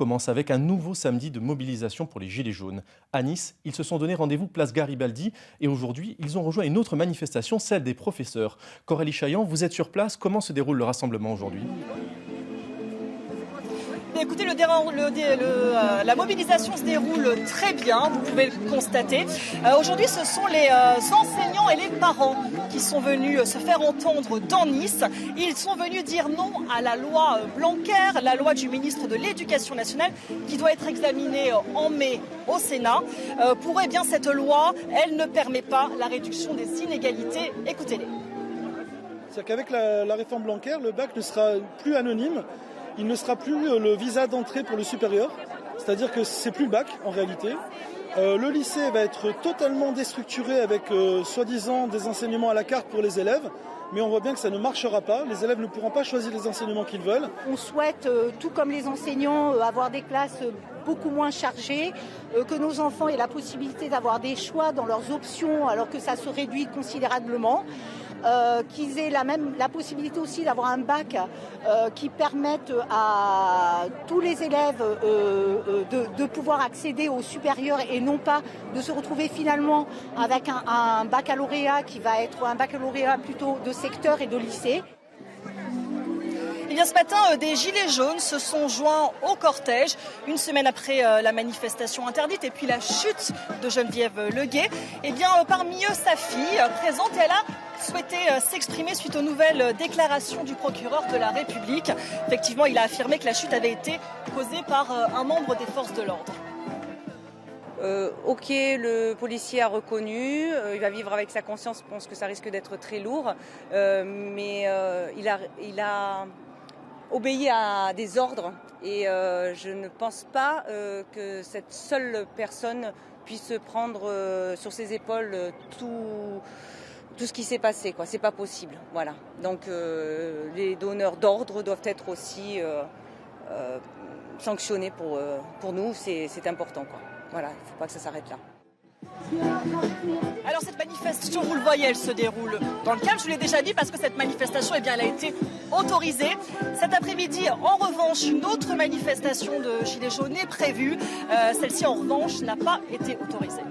commence avec un nouveau samedi de mobilisation pour les Gilets jaunes. À Nice, ils se sont donné rendez-vous place Garibaldi et aujourd'hui, ils ont rejoint une autre manifestation, celle des professeurs. Coralie Chaillan, vous êtes sur place. Comment se déroule le rassemblement aujourd'hui ? Écoutez, la mobilisation se déroule très bien, vous pouvez le constater. Aujourd'hui, ce sont les enseignants et les parents qui sont venus se faire entendre dans Nice. Ils sont venus dire non à la loi Blanquer, la loi du ministre de l'Éducation nationale, qui doit être examinée en mai au Sénat. Pour eux, bien, cette loi, elle ne permet pas la réduction des inégalités. Écoutez-les. C'est-à-dire qu'avec la réforme Blanquer, le bac ne sera plus anonyme. Il ne sera plus le visa d'entrée pour le supérieur, c'est-à-dire que c'est plus le bac en réalité. Le lycée va être totalement déstructuré avec soi-disant des enseignements à la carte pour les élèves, mais on voit bien que ça ne marchera pas. Les élèves ne pourront pas choisir les enseignements qu'ils veulent. On souhaite, tout comme les enseignants, avoir des classes beaucoup moins chargées, que nos enfants aient la possibilité d'avoir des choix dans leurs options alors que ça se réduit considérablement. Qu'ils aient la possibilité aussi d'avoir un bac qui permette à tous les élèves de pouvoir accéder au supérieur et non pas de se retrouver finalement avec un baccalauréat qui va être un baccalauréat plutôt de secteur et de lycée. Eh bien, ce matin, des Gilets jaunes se sont joints au cortège, une semaine après la manifestation interdite et puis la chute de Geneviève Leguet. Eh bien, parmi eux, sa fille, présente, elle a souhaité s'exprimer suite aux nouvelles déclarations du procureur de la République. Effectivement, il a affirmé que la chute avait été causée par un membre des forces de l'ordre. Ok, le policier a reconnu, il va vivre avec sa conscience, je pense que ça risque d'être très lourd, mais il a obéi à des ordres et je ne pense pas que cette seule personne puisse prendre sur ses épaules tout ce qui s'est passé, quoi. C'est pas possible, voilà. Donc les donneurs d'ordre doivent être aussi sanctionnés pour nous, c'est important, quoi. Voilà, il ne faut pas que ça s'arrête là. Alors cette manifestation, vous le voyez, elle se déroule dans le calme. Je vous l'ai déjà dit parce que cette manifestation, eh bien, elle a été autorisée. Cet après-midi, en revanche, une autre manifestation de Gilets jaunes est prévue. Celle-ci, en revanche, n'a pas été autorisée.